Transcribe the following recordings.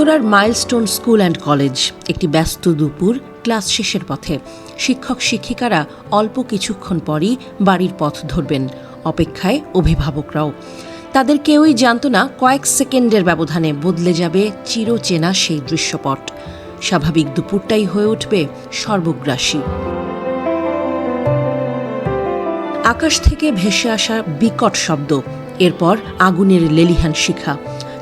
উত্তরার milestone school and college, একটি ব্যস্ত দুপুর, ক্লাস শেষের পথে। শিক্ষক শিক্ষিকারা অল্প কিছুক্ষণ পরই বাড়ির পথ ধরবেন, অপেক্ষায় অভিভাবকরাও। তাদের কেউই জানত না কয়েক সেকেন্ডের ব্যবধানে বদলে যাবে চিরচেনা সেই দৃশ্যপট। স্বাভাবিক দুপুরটাই হয়ে উঠবে সর্বগ্রাসী। আকাশ থেকে ভেসে আসা বিকট শব্দ, এরপর আগুনের লেলিহান শিখা।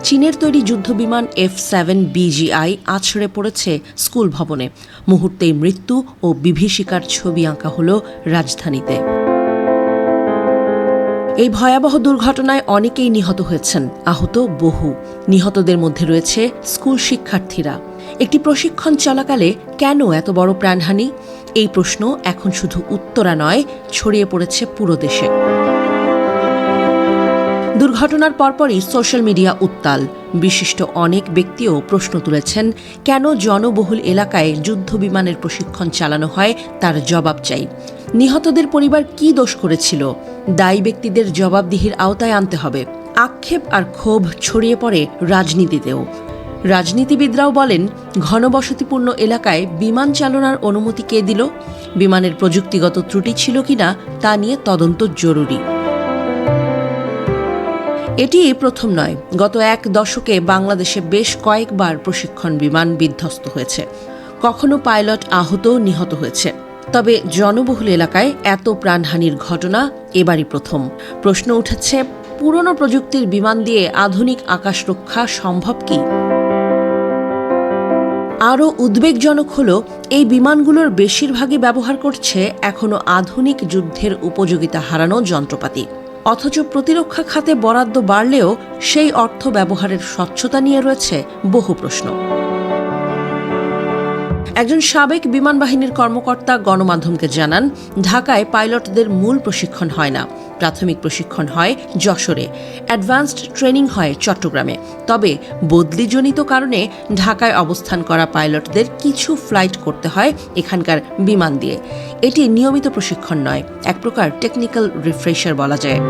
চীনের তৈরি যুদ্ধবিমান F-7BGI আছড়ে পড়েছে স্কুল ভবনে। মুহূর্তেই মৃত্যু ও বিভীষিকার ছবি আঁকা হলো রাজধানীতে। এই ভয়াবহ দুর্ঘটনায় অনেকেই নিহত হয়েছেন, আহত বহু। নিহতদের মধ্যে রয়েছে স্কুল শিক্ষার্থীরা। একটি প্রশিক্ষণ চলাকালে কেন এত বড় প্রাণহানি? এই প্রশ্ন এখন শুধু উত্তরা নয়, ছড়িয়ে পড়েছে পুরো দেশে। দুর্ঘটনার পরপরই সোশ্যাল মিডিয়া উত্তাল। বিশিষ্ট অনেক ব্যক্তিও প্রশ্ন তুলেছেন, কেন জনবহুল এলাকায় যুদ্ধবিমানের প্রশিক্ষণ চালানো হয় তার জবাব চাই। নিহতদের পরিবার কি দোষ করেছিল? দায়ী ব্যক্তিদের জবাবদিহির আওতায় আনতে হবে। আক্ষেপ আর ক্ষোভ ছড়িয়ে পড়ে রাজনীতিতেও। রাজনীতিবিদরাও বলেন, ঘনবসতিপূর্ণ এলাকায় বিমান চালনার অনুমতি কে দিল? বিমানের প্রযুক্তিগত ত্রুটি ছিল কিনা তা নিয়ে তদন্ত জরুরি। এটি প্রথম নয়। গত এক দশকে বাংলাদেশে বেশ কয়েকবার প্রশিক্ষণ বিমান বিধ্বস্ত হয়েছে। কখনো পাইলট আহত নিহত হয়েছে। তবে জনবহুল এলাকায় এত প্রাণহানির ঘটনা এবারই প্রথম। প্রশ্ন উঠেছে, পুরনো প্রযুক্তির বিমান দিয়ে আধুনিক আকাশ রক্ষা সম্ভব কি? আরও উদ্বেগজনক হল, এই বিমানগুলোর বেশিরভাগই ব্যবহার করছে এখনও আধুনিক যুদ্ধের উপযোগিতা হারানো যন্ত্রপাতি। অথচ প্রতিরক্ষা খাতে বরাদ্দ বাড়লেও সেই অর্থ ব্যবহারের স্বচ্ছতা নিয়ে রয়েছে বহু প্রশ্ন। একজন সাবেক বিমান বাহিনীর কর্মকর্তা গণমাধ্যমকে জানান, ঢাকায় পাইলটদের মূল প্রশিক্ষণ হয় না। প্রাথমিক প্রশিক্ষণ হয় যশোরে, অ্যাডভান্সড ট্রেনিং হয় চট্টগ্রামে। তবে বদলিজনিত কারণে ঢাকায় অবস্থান করা পাইলটদের কিছু ফ্লাইট করতে হয় এখানকার বিমান দিয়ে। এটি নিয়মিত প্রশিক্ষণ নয়, এক প্রকার টেকনিক্যাল রিফ্রেশার বলা যায়।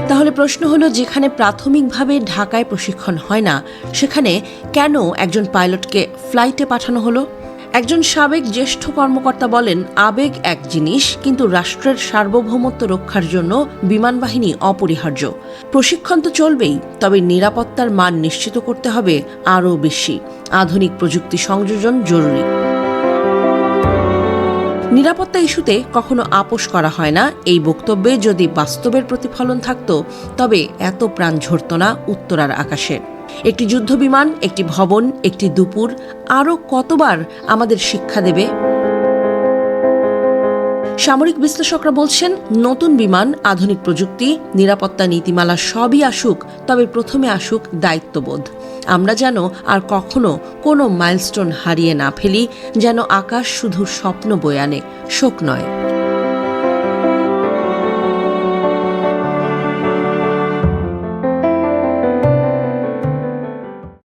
তাহলে প্রশ্ন হলো, যেখানে প্রাথমিকভাবে ঢাকায় প্রশিক্ষণ হয় না, সেখানে কেন একজন পাইলটকে ফ্লাইটে পাঠানো হলো? একজন সাবেক জ্যেষ্ঠ কর্মকর্তা বলেন, আবেগ এক জিনিস, কিন্তু রাষ্ট্রের সার্বভৌমত্ব রক্ষার জন্য বিমান বাহিনী অপরিহার্য। প্রশিক্ষণ তো চলবেই, তবে নিরাপত্তার মান নিশ্চিত করতে হবে আরও বেশি। আধুনিক প্রযুক্তি সংযোজন জরুরি। নিরাপত্তা ইস্যুতে কখনো আপোষ করা হয় না। এই বক্তব্যে যদি বাস্তবের প্রতিফলন থাকত, তবে এত প্রাণ ঝরত না উত্তরার আকাশে। একটি যুদ্ধবিমান, একটি ভবন, একটি দুপুর আরও কতবার আমাদের শিক্ষা দেবে? সামরিক বিশ্লেষকরা বলছেন, নতুন বিমান, আধুনিক প্রযুক্তি, নিরাপত্তা নীতিমালা সবই আসুক, তবে প্রথমে আসুক দায়িত্ববোধ। আমরা যেন আর কখনো কোনো মাইলস্টোন হারিয়ে না ফেলি, যেন আকাশ শুধু স্বপ্ন বয়ে আনে, শোক নয়।